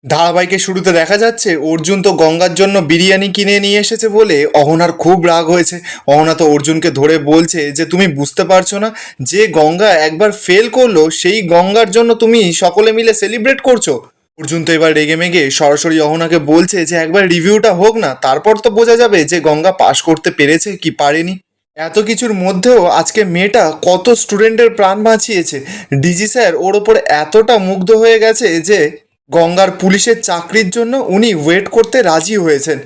ধারাবাহিকের শুরুতে দেখা যাচ্ছে অর্জুন তো গঙ্গার জন্য বিরিয়ানি কিনে নিয়ে এসেছে বলে অহনার খুব রাগ হয়েছে। অহনা তো অর্জুনকে ধরে বলছে যে তুমি বুঝতে পারছো না, যে গঙ্গা একবার ফেল করলো সেই গঙ্গার জন্য তুমি সকলে মিলে সেলিব্রেট করছো। অর্জুন তো এবার রেগে মেগে সরাসরি অহনাকে বলছে যে একবার রিভিউটা হোক না, তারপর তো বোঝা যাবে যে গঙ্গা পাশ করতে পেরেছে কি পারেনি। এত কিছুর মধ্যেও আজকে মেয়েটা কত স্টুডেন্টের প্রাণ বাঁচিয়েছে। ডিজি স্যার ওর ওপর এতটা মুগ্ধ হয়ে গেছে যে গঙ্গার পুলিশের চাকরির জন্য উনি ওয়েট করতে রাজি হয়েছেন।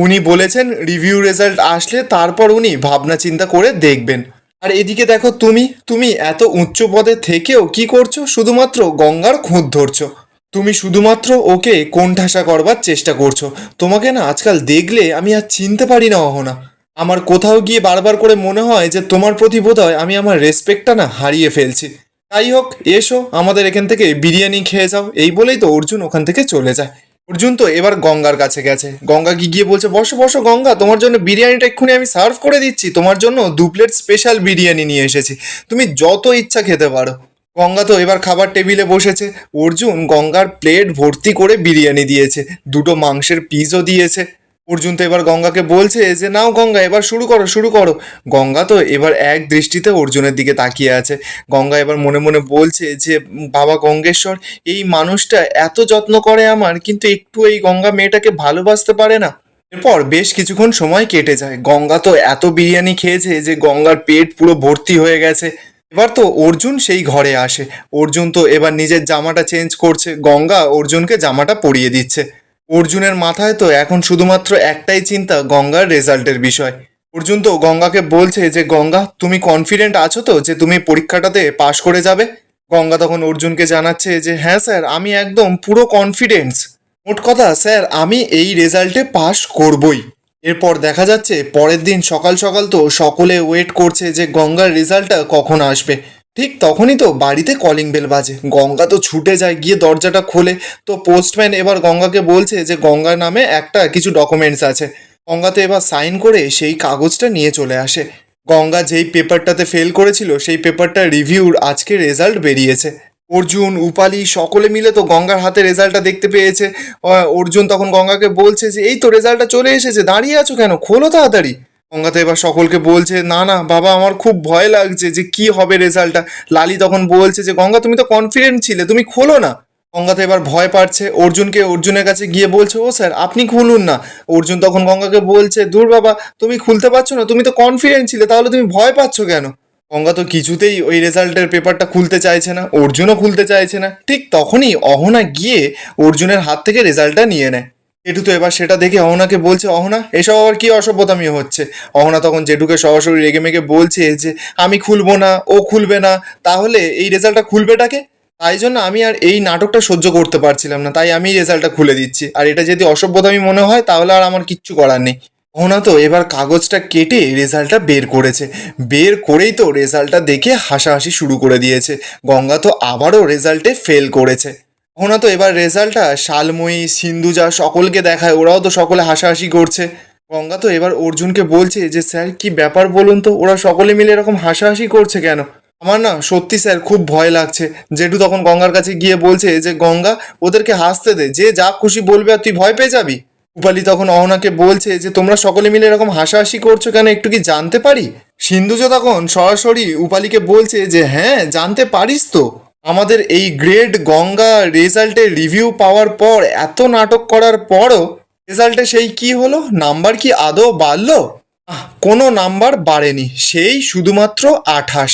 উনি বলেছেন রিভিউ রেজাল্ট আসলে তারপর উনি ভাবনা চিন্তা করে দেখবেন। আর এদিকে দেখো, তুমি তুমি এত উচ্চ পদে থেকেও কি করছো, শুধুমাত্র গঙ্গার খুঁত ধরছো। তুমি শুধুমাত্র ওকে কোণঠাসা করবার চেষ্টা করছো। তোমাকে না আজকাল দেখলে আমি আর চিনতে পারি না অহনা। আমার কোথাও গিয়ে বারবার করে মনে হয় যে তোমার প্রতি বোধহয় আমি আমার রেসপেক্টটা না হারিয়ে ফেলছি। যাই হোক, এসো আমাদের এখান থেকে বিরিয়ানি খেয়ে যাও, এই বলেই তো অর্জুন ওখান থেকে চলে যায়। অর্জুন তো এবার গঙ্গার কাছে গেছে। গঙ্গা গিয়ে বলছে বসো বসো গঙ্গা, তোমার জন্য বিরিয়ানিটা এক্ষুনি আমি সার্ভ করে দিচ্ছি, তোমার জন্য 2 প্লেট স্পেশাল বিরিয়ানি নিয়ে এসেছি, তুমি যত ইচ্ছা খেতে পারো। গঙ্গা তো এবার খাবার টেবিলে বসেছে। অর্জুন গঙ্গার প্লেট ভর্তি করে বিরিয়ানি দিয়েছে, দুটো মাংসের পিসও দিয়েছে। অর্জুন তো এবার গঙ্গাকে বলছে যে নাও গঙ্গা, এবার শুরু করো শুরু করো। গঙ্গা তো এবার এক দৃষ্টিতে অর্জুনের দিকে তাকিয়ে আছে। গঙ্গা এবার মনে মনে বলছে যে বাবা গঙ্গেশ্বর, এই মানুষটা এত যত্ন করে আমার, কিন্তু একটু এই গঙ্গা মেয়েটাকে ভালোবাসতে পারে না। এরপর বেশ কিছুক্ষণ সময় কেটে যায়। গঙ্গা তো এত বিরিয়ানি খেয়েছে যে গঙ্গার পেট পুরো ভর্তি হয়ে গেছে। এবার তো অর্জুন সেই ঘরে আসে। অর্জুন তো এবার নিজের জামাটা চেঞ্জ করছে, গঙ্গা অর্জুনকে জামাটা পরিয়ে দিচ্ছে। অর্জুনের মাথায় তো এখন শুধুমাত্র একটাই চিন্তা, গঙ্গার রেজাল্টের বিষয়। অর্জুন তো গঙ্গাকে বলছে যে গঙ্গা, তুমি কনফিডেন্ট আছো তো যে তুমি পরীক্ষাটাতে পাশ করে যাবে? গঙ্গা তখন অর্জুনকে জানাচ্ছে যে হ্যাঁ স্যার, আমি একদম পুরো কনফিডেন্স। মোট কথা স্যার, আমি এই রেজাল্টে পাশ করবই। এরপর দেখা যাচ্ছে পরের দিন সকাল সকাল তো সকলে ওয়েট করছে যে গঙ্গার রেজাল্টটা কখন আসবে। ঠিক তখনই তো বাড়িতে কলিং বেল বাজে। গঙ্গা তো ছুটে যায়, গিয়ে দরজাটা খোলে। তো পোস্টম্যান এবার গঙ্গাকে বলছে যে গঙ্গার নামে একটা কিছু ডকুমেন্টস আছে। গঙ্গা তো এবার সাইন করে সেই কাগজটা নিয়ে চলে আসে। গঙ্গা যেই পেপারটাতে ফেল করেছিল সেই পেপারটা রিভিউর আজকে রেজাল্ট বেরিয়েছে। অর্জুন উপালি সকলে মিলে তো গঙ্গার হাতে রেজাল্টটা দেখতে পেয়েছে। অর্জুন তখন গঙ্গাকে বলছে যে এই তো রেজাল্টটা চলে এসেছে, দাঁড়িয়ে আছো কেন, খোলো তাড়াতাড়ি। গঙ্গা তো এবার সকলকে বলছে না না বাবা, আমার খুব ভয় লাগছে যে কি হবে রেজাল্টটা। লালি তখন বলছে যে গঙ্গা, তুমি তো কনফিডেন্ট ছিলে, তুমি খোলো না। গঙ্গা তো এবার ভয় পাচ্ছে। অর্জুনের কাছে গিয়ে বলছে ও স্যার আপনি খুলুন না। অর্জুন তখন গঙ্গাকে বলছে দূর বাবা, তুমি খুলতে পারছো না, তুমি তো কনফিডেন্ট ছিলে, তাহলে তুমি ভয় পাচ্ছ কেন? গঙ্গা তো কিছুতেই ওই রেজাল্টের পেপারটা খুলতে চাইছে না, অর্জুনও খুলতে চাইছে না। ঠিক তখনই অহনা গিয়ে অর্জুনের হাত থেকে রেজাল্টটা নিয়ে নেয়। জেঠু তো এবার সেটা দেখে অহনাকে বলছে অহনা, এসব আবার কি অসভ্যতামি হচ্ছে? অহনা তখন জেঠুকে সরাসরি রেগে মেগে বলছে যে আমি খুলবো না, ও খুলবে না, তাহলে এই রেজাল্টটা খুলবেটাকে? তাই জন্য আমি আর এই নাটকটা সহ্য করতে পারছিলাম না, তাই আমি রেজাল্টটা খুলে দিচ্ছি। আর এটা যদি অসভ্যতামি মনে হয় তাহলে আর আমার কিচ্ছু করার নেই। মোহনা তো এবার কাগজটা কেটে রেজাল্টটা বের করেছে। বের করেই তো রেজাল্টটা দেখে হাসাহাসি শুরু করে দিয়েছে। গঙ্গা তো আবারও রেজাল্টে ফেল করেছে। মোহনা তো এবার রেজাল্টটা শালময়ী, সিন্ধুজা সকলকে দেখায়, ওরাও তো সকলে হাসাহাসি করছে। গঙ্গা তো এবার অর্জুনকে বলছে যে স্যার কি ব্যাপার বলুন তো, ওরা সকলে মিলে এরকম হাসাহাসি করছে কেন? আমার না সত্যি স্যার খুব ভয় লাগছে। জেঠু তখন গঙ্গার কাছে গিয়ে বলছে যে গঙ্গা, ওদেরকে হাসতে দে, যে যা খুশি বলবে আর তুই ভয় পেয়ে যাবি। রূপালি তখন অহনাকে বলছে যে তোমরা সকলে মিলে এরকম হাসাহাসি করছো কেন, একটু কি জানতে পারি? সিন্ধুজা তখন সরাসরি উপালিকে বলছে যে হ্যাঁ জানতে পারিস তো, আমাদের এই গ্রেড গঙ্গা রেজাল্টের রিভিউ পাওয়ার পর এত নাটক করার পরও রেজাল্টে সেই কি হলো, নাম্বার কি আদৌ বাড়লো? কোনো নাম্বার বাড়েনি, সেই শুধুমাত্র 28।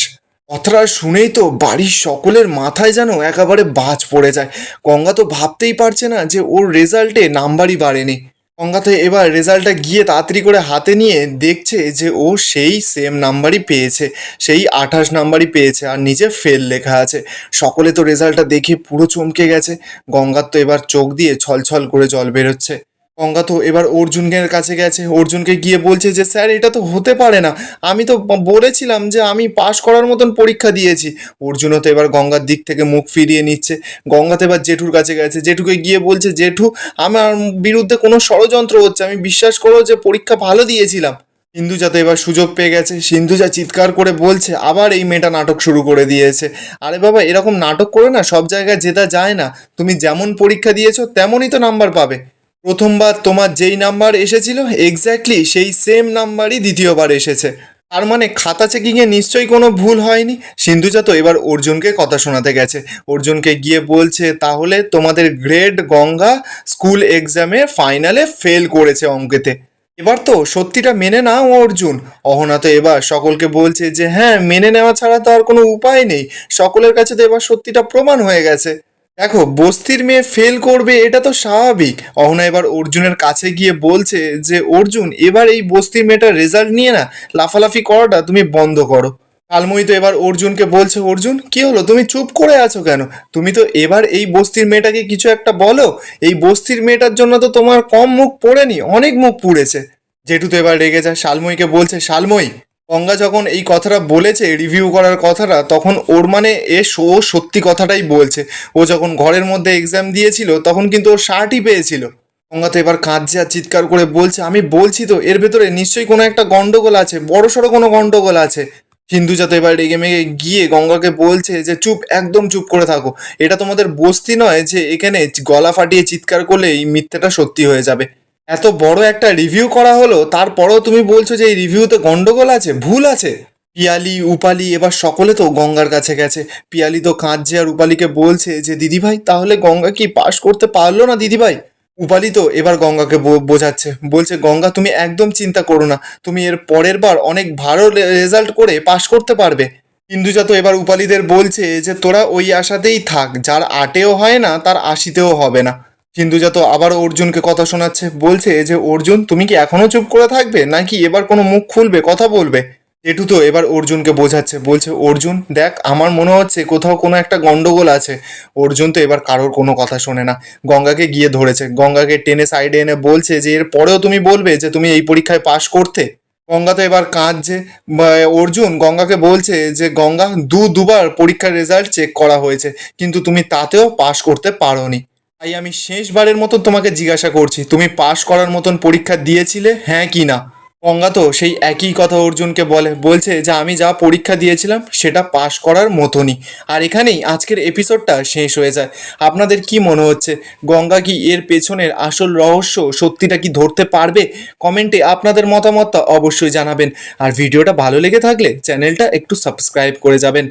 কথাটা শুনেই তো বাড়ির সকলের মাথায় যেন একেবারে বাজ পড়ে যায়। গঙ্গা তো ভাবতেই পারছে না যে ওর রেজাল্টে নাম্বারই বাড়েনি। গঙ্গা তো এবার রেজাল্টটা গিয়ে তাড়াতাড়ি করে হাতে নিয়ে দেখছে যে ও সেই সেম নাম্বারই পেয়েছে, সেই 28 নাম্বারই পেয়েছে, আর নিচে ফেল লেখা আছে। সকলে তো রেজাল্টটা দেখে পুরো চমকে গেছে। গঙ্গার তো এবার চোখ দিয়ে ছলছল করে জল বেরোচ্ছে। গঙ্গা তো এবার অর্জুনের কাছে গেছে, অর্জুনকে গিয়ে বলছে যে স্যার এটা তো হতে পারে না, আমি তো বলেছিলাম যে আমি পাশ করার মতন পরীক্ষা দিয়েছি। অর্জুনও তো এবার গঙ্গার দিক থেকে মুখ ফিরিয়ে নিচ্ছে। গঙ্গা তো এবার জেঠুর কাছে গেছে, জেঠুকে গিয়ে বলছে জেঠু, আমার বিরুদ্ধে কোনো ষড়যন্ত্র হচ্ছে, আমি বিশ্বাস করো যে পরীক্ষা ভালো দিয়েছিলাম। সিন্ধুজা তো এবার সুযোগ পেয়ে গেছে। সিন্ধুজা চিৎকার করে বলছে আবার এই মেয়েটা নাটক শুরু করে দিয়েছে। আরে বাবা, এরকম নাটক করে না সব জায়গায় জেতা যায় না। তুমি যেমন পরীক্ষা দিয়েছো তেমনই তো নাম্বার পাবে। প্রথমবার তোমার যেই নাম্বার এসেছিল এক্স্যাক্টলি সেই সেম নাম্বারই দ্বিতীয়বার এসেছে। তার মানে খাতা চেকিংয়ে নিশ্চয়ই কোনো ভুল হয়নি। সিন্ধুজা তো এবার অর্জুনকে কথা শোনাতে গেছে। অর্জুনকে গিয়ে বলছে তাহলে তোমাদের গ্রেড গঙ্গা স্কুল এক্সামে ফাইনালে ফেল করেছে অঙ্কেতে। এবার তো সত্যিটা মেনে নাও অর্জুন। অহনা তো এবার সকলকে বলছে যে হ্যাঁ, মেনে নেওয়া ছাড়া তো আর কোনো উপায় নেই। সকলের কাছে তো এবার সত্যিটা প্রমাণ হয়ে গেছে। দেখো, বস্তির মেয়ে ফেল করবে এটা তো স্বাভাবিক। অহনা এবার অর্জুনের কাছে গিয়ে বলছে যে অর্জুন, এবার এই বস্তির মেয়েটার রেজাল্ট নিয়ে না লাফালাফি করাটা তুমি বন্ধ করো। কালময়ী তো এবার অর্জুনকে বলছে অর্জুন কি হলো, তুমি চুপ করে আছো কেন? তুমি তো এবার এই বস্তির মেয়েটাকে কিছু একটা বলো। এই বস্তির মেয়েটার জন্য তো তোমার কম মুখ পোড়েনি, অনেক মুখ পুড়েছে। জেঠু তো এবার রেগে যায়, শালময়ীকে বলছে শালময়ী, গঙ্গা যখন এই কথাটা বলেছে রিভিউ করার কথাটা, তখন ওর মানে ও সত্যি কথাটাই বলছে। ও যখন ঘরের মধ্যে এক্সাম দিয়েছিল তখন কিন্তু ও শার্টই পেয়েছিল। গঙ্গা তো এবার কাঁদছে আর চিৎকার করে বলছে আমি বলছি তো এর ভেতরে নিশ্চয়ই কোনো একটা গন্ডগোল আছে, বড়সড় কোনো গন্ডগোল আছে। সিন্ধুজা তো এবার রেগে মেগে গিয়ে গঙ্গাকে বলছে যে চুপ, একদম চুপ করে থাকো। এটা তোমাদের বস্তি নয় যে এখানে গলা ফাটিয়ে চিৎকার করলে এই মিথ্যেটা সত্যি হয়ে যাবে। এত বড় একটা রিভিউ করা হলো, তারপরেও তুমি বলছো যে এই রিভিউতে গন্ডগোল আছে, ভুল আছে। পিয়ালি উপালি এবার সকলে তো গঙ্গার কাছে গেছে। পিয়ালি তো কাঁদছে আর উপালিকে বলছে যে দিদিভাই, তাহলে গঙ্গা কি পাশ করতে পারলো না দিদিভাই? উপালি তো এবার গঙ্গাকে বোঝাচ্ছে, বলছে গঙ্গা তুমি একদম চিন্তা করো না, তুমি এর পরের বার অনেক ভালো রেজাল্ট করে পাশ করতে পারবে। ইন্দুজা তো এবার উপালিদের বলছে যে তোরা ওই আশাতেই থাক, যার আটেও হয় না তার আশিতেও হবে না। সিন্ধুজা তো আবার অর্জুনকে কথা শোনাচ্ছে, বলছে যে অর্জুন তুমি কি এখনো চুপ করে থাকবে নাকি এবার কোনো মুখ খুলবে, কথা বলবে? জেঠু তো এবার অর্জুনকে বোঝাচ্ছে, বলছে অর্জুন দেখ, আমার মনে হচ্ছে কোথাও কোনো একটা গন্ডগোল আছে। অর্জুন তো এবার কারোর কোনো কথা শোনে না, গঙ্গাকে গিয়ে ধরেছে। গঙ্গাকে টেনে সাইডে এনে বলছে যে এর পরেও তুমি বলবে যে তুমি এই পরীক্ষায় পাশ করতে? গঙ্গা তো এবার কাঁদছে। অর্জুন গঙ্গাকে বলছে যে গঙ্গা, দুবার পরীক্ষার রেজাল্ট চেক করা হয়েছে, কিন্তু তুমি তাতেও পাশ করতে পারোনি। তাই আমি শেষবারের মতন তোমাকে জিজ্ঞাসা করছি, তুমি পাশ করার মতন পরীক্ষা দিয়েছিলে, হ্যাঁ কি না? গঙ্গা তো সেই একই কথা অর্জুনকে বলছে যে আমি যা পরীক্ষা দিয়েছিলাম সেটা পাশ করার মতনই। আর এখানেই আজকের এপিসোডটা শেষ হয়ে যায়। আপনাদের কি মনে হচ্ছে, গঙ্গা কি এর পেছনের আসল রহস্য সত্যিটা কি ধরতে পারবে? কমেন্টে আপনাদের মতামতটা অবশ্যই জানাবেন। আর ভিডিওটা ভালো লেগে থাকলে চ্যানেলটা একটু সাবস্ক্রাইব করে যাবেন।